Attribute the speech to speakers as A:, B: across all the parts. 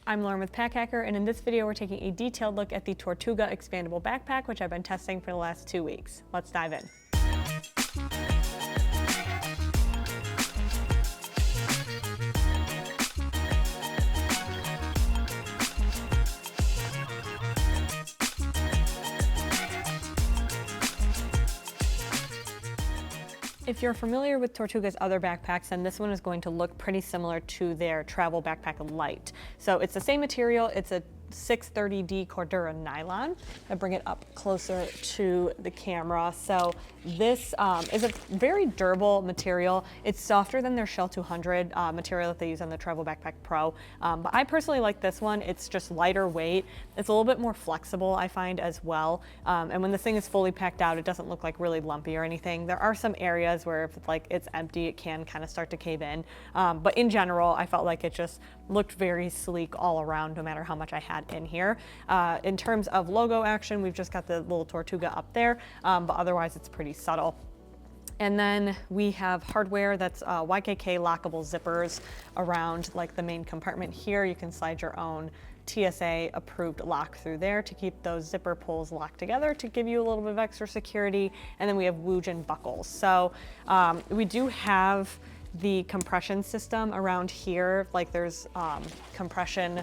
A: I'm Lauren with Pack Hacker, and in this video we're taking a detailed look at the Tortuga Expandable Backpack, which I've been testing for the last 2 weeks. Let's dive in. If you're familiar with Tortuga's other backpacks, then this one is going to look pretty similar to their Travel Backpack Lite. So it's the same material, it's a 630D Cordura nylon. I bring it up closer to the camera. So this is a very durable material. It's softer than their Shell 200 material that they use on the Travel Backpack Pro. But I personally like this one. It's just lighter weight. It's a little bit more flexible, I find, as well. And when this thing is fully packed out, it doesn't look like really lumpy or anything. There are some areas where if it's empty, it can kind of start to cave in. But in general, I felt like it just looked very sleek all around, no matter how much I had in here. In terms of logo action, we've just got the little Tortuga up there, but otherwise it's pretty subtle. And then we have hardware that's YKK lockable zippers around like the main compartment here. You can slide your own TSA approved lock through there to keep those zipper pulls locked together to give you a little bit of extra security. And then we have Woojin buckles. So we do have the compression system around here. Like there's compression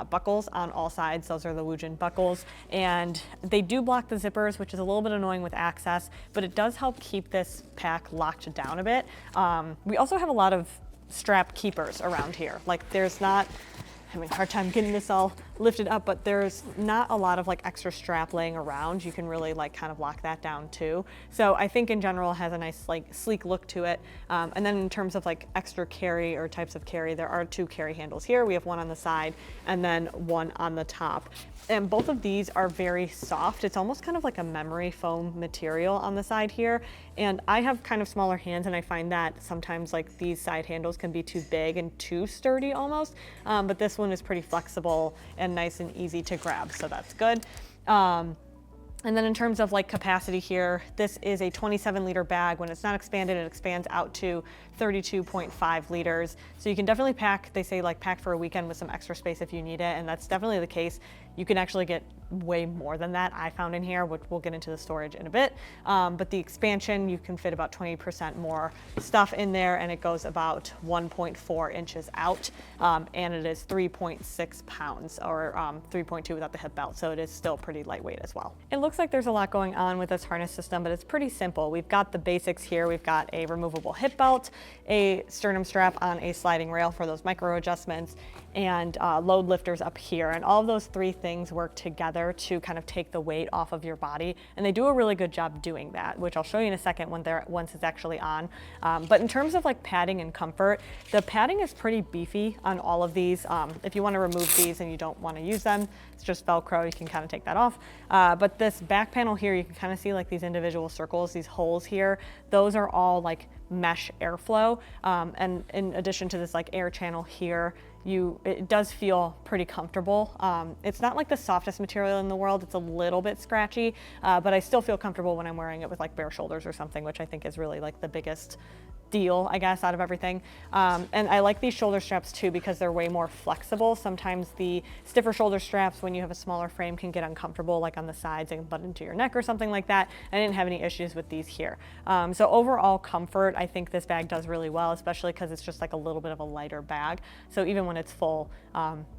A: buckles on all sides. Those are the Woojin buckles, and they do block the zippers, which is a little bit annoying with access, but it does help keep this pack locked down a bit. We also have a lot of strap keepers around here. Like there's not, I'm having a hard time getting this all lifted up, but there's not a lot of like extra strap laying around. You can really like kind of lock that down too. So I think in general it has a nice like sleek look to it. And then in terms of like extra carry or types of carry, there are 2 carry handles here. We have one on the side and then one on the top. And both of these are very soft. It's almost kind of like a memory foam material on the side here. And I have kind of smaller hands, and I find that sometimes like these side handles can be too big and too sturdy almost. But this one is pretty flexible and nice and easy to grab, so that's good. And then in terms of like capacity here, this is a 27-liter bag. When it's not expanded, it expands out to 32.5 liters. So you can definitely pack, they say like pack for a weekend with some extra space if you need it, and that's definitely the case. You can actually get way more than that, I found in here, which we'll get into the storage in a bit. But the expansion, you can fit about 20% more stuff in there, and it goes about 1.4 inches out, and it is 3.6 pounds, or 3.2 without the hip belt, so it is still pretty lightweight as well. It looks like there's a lot going on with this harness system, but it's pretty simple. We've got the basics here. We've got a removable hip belt, a sternum strap on a sliding rail for those micro adjustments, and load lifters up here. And all of those 3 things work together to kind of take the weight off of your body. And they do a really good job doing that, which I'll show you in a second once it's actually on. But in terms of like padding and comfort, the padding is pretty beefy on all of these. If you want to remove these and you don't want to use them, it's just Velcro, you can kind of take that off. But this back panel here, you can kind of see like these individual circles, these holes here, those are all like mesh airflow. And in addition to this like air channel here, it does feel pretty comfortable. It's not like the softest material in the world. It's a little bit scratchy, but I still feel comfortable when I'm wearing it with like bare shoulders or something, which I think is really like the biggest deal, I guess, out of everything. And I like these shoulder straps too because they're way more flexible. Sometimes the stiffer shoulder straps, when you have a smaller frame, can get uncomfortable, like on the sides and butt into your neck or something like that. I didn't have any issues with these here. So overall comfort, I think this bag does really well, especially because it's just like a little bit of a lighter bag. So even when it's full,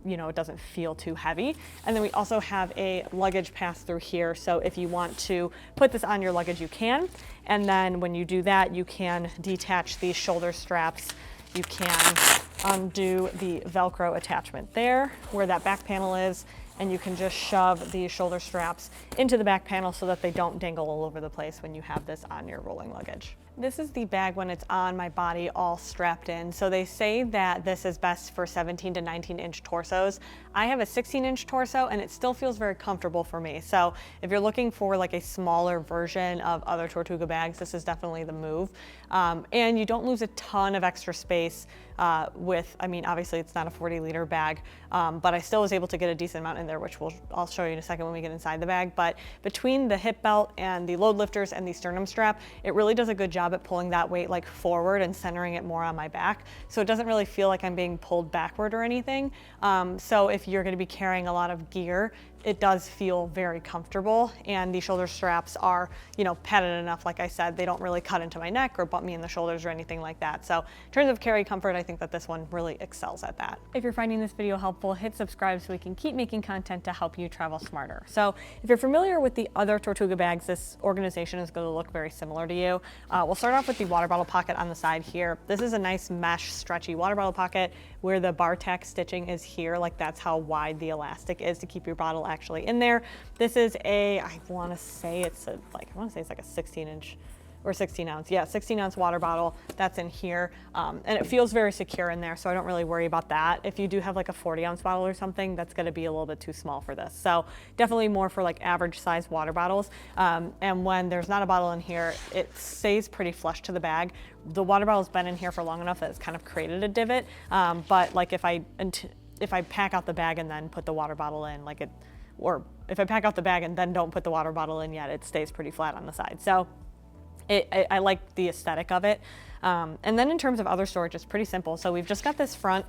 A: you know, it doesn't feel too heavy. And then we also have a luggage pass through here. So if you want to put this on your luggage, you can. And then when you do that, you can detach these shoulder straps. You can undo the Velcro attachment there where that back panel is, and you can just shove these shoulder straps into the back panel so that they don't dangle all over the place when you have this on your rolling luggage. This is the bag when it's on my body all strapped in. So they say that this is best for 17 to 19 inch torsos. I have a 16-inch torso and it still feels very comfortable for me. So if you're looking for like a smaller version of other Tortuga bags, this is definitely the move. And you don't lose a ton of extra space with, I mean, obviously it's not a 40-liter bag, but I still was able to get a decent amount in there, which I'll show you in a second when we get inside the bag. But between the hip belt and the load lifters and the sternum strap, it really does a good job at pulling that weight like forward and centering it more on my back. So it doesn't really feel like I'm being pulled backward or anything. So if you're gonna be carrying a lot of gear, it does feel very comfortable, and the shoulder straps are, you know, padded enough. Like I said, they don't really cut into my neck or bump me in the shoulders or anything like that. So in terms of carry comfort, I think that this one really excels at that. If you're finding this video helpful, hit subscribe so we can keep making content to help you travel smarter. So if you're familiar with the other Tortuga bags, this organization is going to look very similar to you. We'll start off with the water bottle pocket on the side here. This is a nice mesh stretchy water bottle pocket where the bar tack stitching is here. Like that's how wide the elastic is to keep your bottle actually in there. This is I want to say it's like a 16-inch or 16 ounce. Yeah, 16 ounce water bottle that's in here. And it feels very secure in there, so I don't really worry about that. If you do have like a 40 ounce bottle or something, that's gonna be a little bit too small for this. So definitely more for like average size water bottles. And when there's not a bottle in here, it stays pretty flush to the bag. The water bottle's been in here for long enough that it's kind of created a divot. But like if I pack out the bag and then put the water bottle in, or if I pack out the bag and then don't put the water bottle in yet, it stays pretty flat on the side. So I like the aesthetic of it. And then in terms of other storage, it's pretty simple. So we've just got this front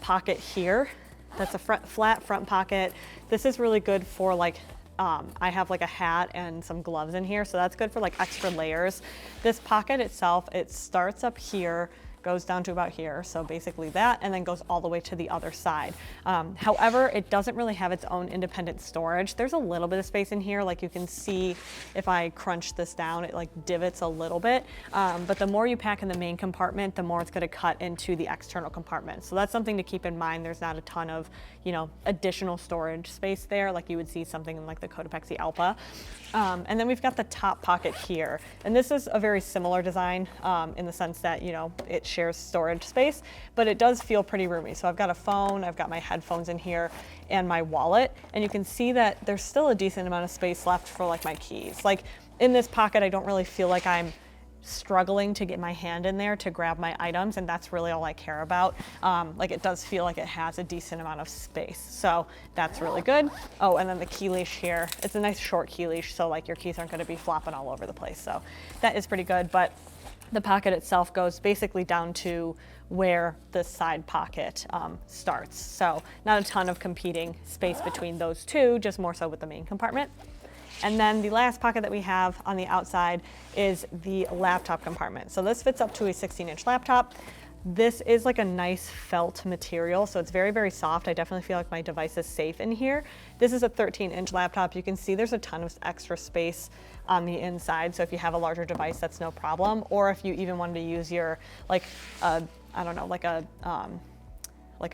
A: pocket here. That's a flat front pocket. This is really good for like, I have like a hat and some gloves in here. So that's good for like extra layers. This pocket itself, it starts up here, goes down to about here, so basically that, and then goes all the way to the other side. However, it doesn't really have its own independent storage. There's a little bit of space in here, like you can see if I crunch this down, it like divots a little bit, but the more you pack in the main compartment, the more it's going to cut into the external compartment. So that's something to keep in mind. There's not a ton of, you know, additional storage space there, like you would see something in like the Cotopaxi Alpa. And then we've got the top pocket here, and this is a very similar design in the sense that, you know, it shares storage space, but it does feel pretty roomy. So I've got a phone, I've got my headphones in here, and my wallet, and you can see that there's still a decent amount of space left for like my keys. Like in this pocket, I don't really feel like I'm struggling to get my hand in there to grab my items, and that's really all I care about. Like it does feel like it has a decent amount of space, so that's really good. Oh, and then the key leash here, it's a nice short key leash, so like your keys aren't going to be flopping all over the place, so that is pretty good. But the pocket itself goes basically down to where the side pocket starts, so not a ton of competing space between those two, just more so with the main compartment. And then the last pocket that we have on the outside is the laptop compartment. So this fits up to a 16-inch laptop. This is like a nice felt material, so it's very, very soft. I definitely feel like my device is safe in here. This is a 13-inch laptop. You can see there's a ton of extra space on the inside, so if you have a larger device, that's no problem. Or if you even wanted to use your, like, I don't know, like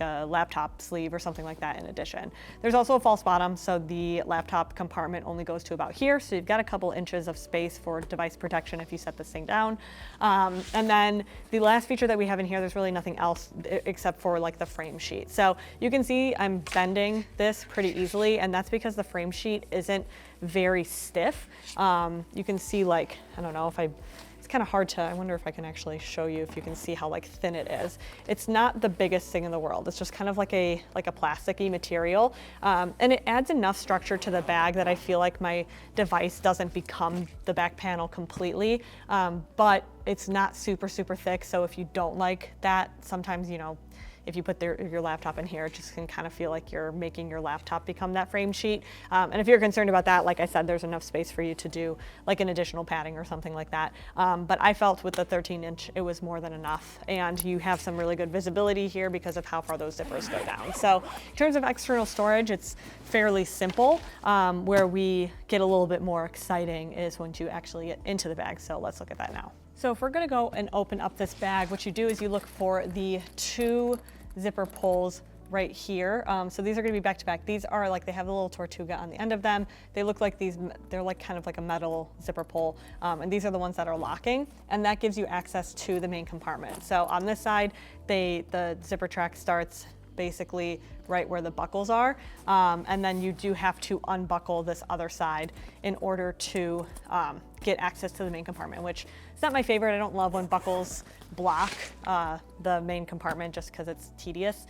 A: a laptop sleeve or something like that in addition. There's also a false bottom, so the laptop compartment only goes to about here, so you've got a couple inches of space for device protection if you set this thing down. And then the last feature that we have in here, there's really nothing else except for like the frame sheet. So you can see I'm bending this pretty easily, and that's because the frame sheet isn't very stiff. You can see, like, I don't know if it's kind of hard to, I wonder if I can actually show you if you can see how like thin it is. It's not the biggest thing in the world. It's just kind of like a plasticky material. And it adds enough structure to the bag that I feel like my device doesn't become the back panel completely. But it's not super, super thick. So if you don't like that, sometimes, you know, if you put your laptop in here, it just can kind of feel like you're making your laptop become that frame sheet. And if you're concerned about that, like I said, there's enough space for you to do like an additional padding or something like that. But I felt with the 13-inch, it was more than enough. And you have some really good visibility here because of how far those zippers go down. So in terms of external storage, it's fairly simple. Where we get a little bit more exciting is once you actually get into the bag. So let's look at that now. So if we're gonna go and open up this bag, what you do is you look for the 2 zipper pulls right here. So these are gonna be back to back. These are like, they have a little Tortuga on the end of them. They look like they're like kind of like a metal zipper pull. And these are the ones that are locking, and that gives you access to the main compartment. So on this side, the zipper track starts basically right where the buckles are. And then you do have to unbuckle this other side in order to get access to the main compartment, which is not my favorite. I don't love when buckles block the main compartment just because it's tedious.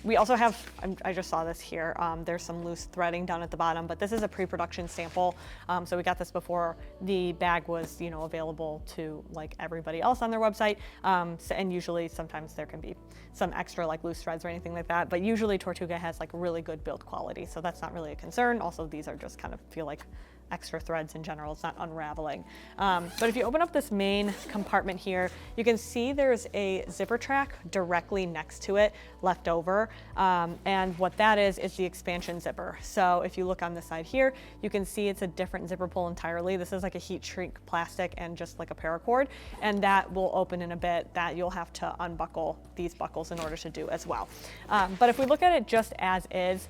A: We also have, I just saw this here, there's some loose threading down at the bottom, but this is a pre-production sample. So we got this before the bag was, available to like everybody else on their website. And usually sometimes there can be some extra like loose threads or anything like that, but usually Tortuga has like really good build quality. So that's not really a concern. Also, these are just kind of feel like extra threads in general. It's not unraveling. But if you open up this main compartment here, you can see there's a zipper track directly next to it left over. And what that is the expansion zipper. So if you look on the side here, you can see it's a different zipper pull entirely. This is like a heat shrink plastic and just like a paracord. And that will open in a bit. That you'll have to unbuckle these buckles in order to do as well. But if we look at it just as is,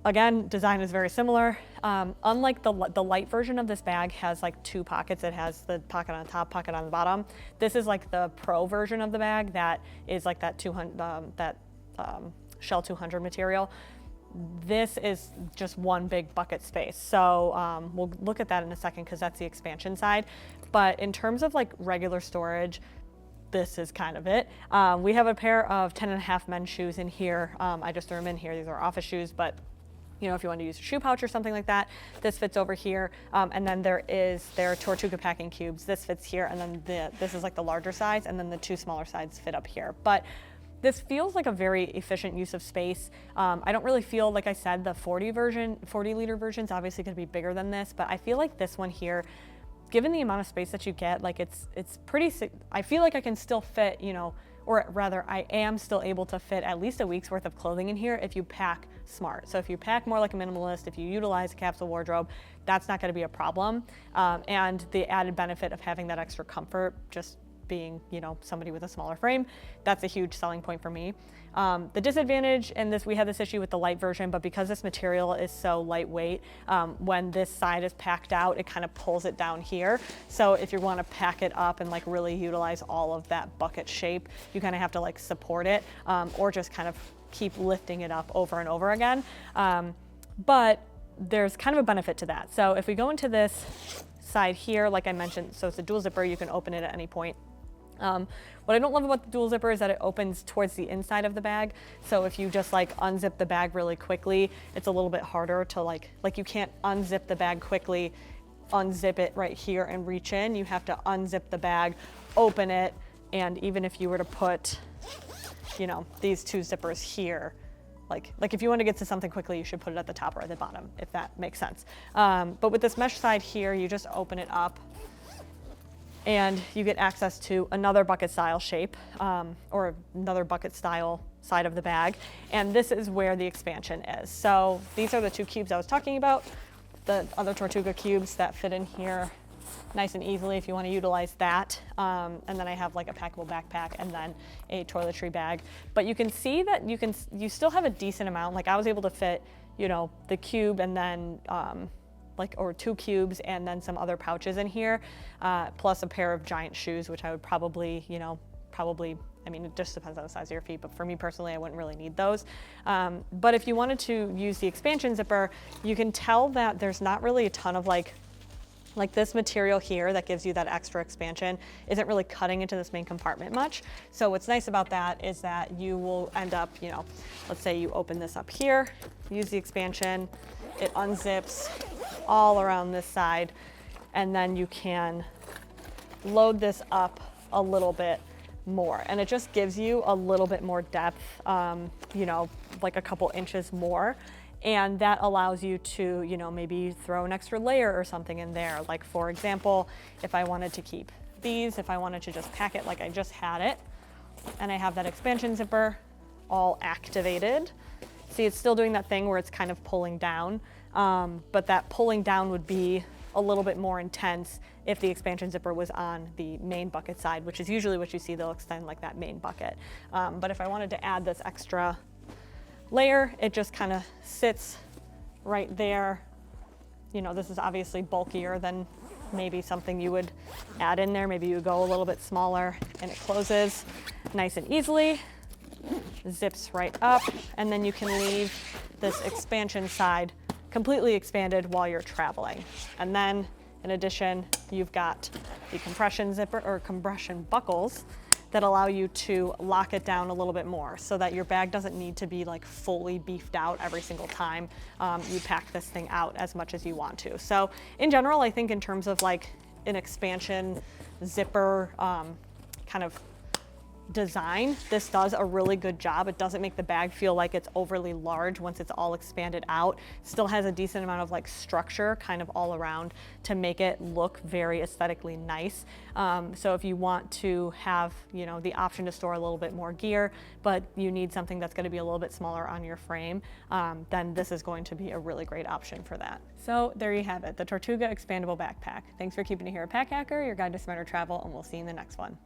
A: again, design is very similar. Unlike the light version of this bag has like two pockets. It has the pocket on the top, pocket on the bottom. This is like the pro version of the bag that is like that Shell 200 material. This is just one big bucket space. So we'll look at that in a second because that's the expansion side. But in terms of like regular storage, this is kind of it. We have a pair of 10.5 men's shoes in here. I just threw them in here. These are office shoes, but if you want to use a shoe pouch or something like that, this fits over here. And then there are Tortuga packing cubes. This fits here, and then this is like the larger size, and then the two smaller sides fit up here. But this feels like a very efficient use of space. I don't really feel, like I said, the 40 liter version's obviously going to be bigger than this, but I feel like this one here, given the amount of space that you get, like it's pretty, I feel like I can still fit, or rather I am still able to fit at least a week's worth of clothing in here if you pack smart. So if you pack more like a minimalist, if you utilize a capsule wardrobe, that's not going to be a problem. And the added benefit of having that extra comfort, just being, somebody with a smaller frame, that's a huge selling point for me. The disadvantage, and we had this issue with the light version, but because this material is so lightweight, when this side is packed out, it kind of pulls it down here. So if you want to pack it up and like really utilize all of that bucket shape, you kind of have to like support it, or just kind of keep lifting it up over and over again. But there's kind of a benefit to that. So if we go into this side here, like I mentioned, so it's a dual zipper, you can open it at any point. What I don't love about the dual zipper is that it opens towards the inside of the bag. So if you just like unzip the bag really quickly, it's a little bit harder to like you can't unzip the bag quickly, unzip it right here and reach in. You have to unzip the bag, open it, and even if you were to put, these two zippers here, like if you want to get to something quickly, you should put it at the top or at the bottom, if that makes sense. But with this mesh side here, you just open it up, and you get access to another bucket style shape, or another bucket style side of the bag. And this is where the expansion is. So these are the two cubes I was talking about, the other Tortuga cubes that fit in here nice and easily if you want to utilize that. And then I have like a packable backpack and then a toiletry bag. But you can see that you still have a decent amount. Like I was able to fit, the cube and then or two cubes and then some other pouches in here, plus a pair of giant shoes, which I would probably, I mean, it just depends on the size of your feet, but for me personally, I wouldn't really need those. But if you wanted to use the expansion zipper, you can tell that there's not really a ton of like this material here that gives you that extra expansion isn't really cutting into this main compartment much. So what's nice about that is that you will end up, let's say you open this up here, use the expansion, it unzips all around this side, and then you can load this up a little bit more. And it just gives you a little bit more depth, like a couple inches more. And that allows you to, maybe throw an extra layer or something in there. Like for example, if I wanted to keep these, if I wanted to just pack it like I just had it, and I have that expansion zipper all activated. See, it's still doing that thing where it's kind of pulling down, but that pulling down would be a little bit more intense if the expansion zipper was on the main bucket side, which is usually what you see. They'll extend like that main bucket. But if I wanted to add this extra layer, it just kind of sits right there. This is obviously bulkier than maybe something you would add in there. Maybe you would go a little bit smaller, and it closes nice and easily, zips right up, and then you can leave this expansion side completely expanded while you're traveling. And then in addition, you've got the compression zipper or compression buckles that allow you to lock it down a little bit more so that your bag doesn't need to be like fully beefed out every single time you pack this thing out as much as you want to. So in general, I think in terms of like an expansion zipper kind of design, this does a really good job. It doesn't make the bag feel like it's overly large once it's all expanded out. Still has a decent amount of like structure kind of all around to make it look very aesthetically nice. So if you want to have, you know, the option to store a little bit more gear, but you need something that's going to be a little bit smaller on your frame, then this is going to be a really great option for that. So there you have it, the Tortuga Expandable Backpack. Thanks for keeping it here at Pack Hacker, your guide to smarter travel, and we'll see you in the next one.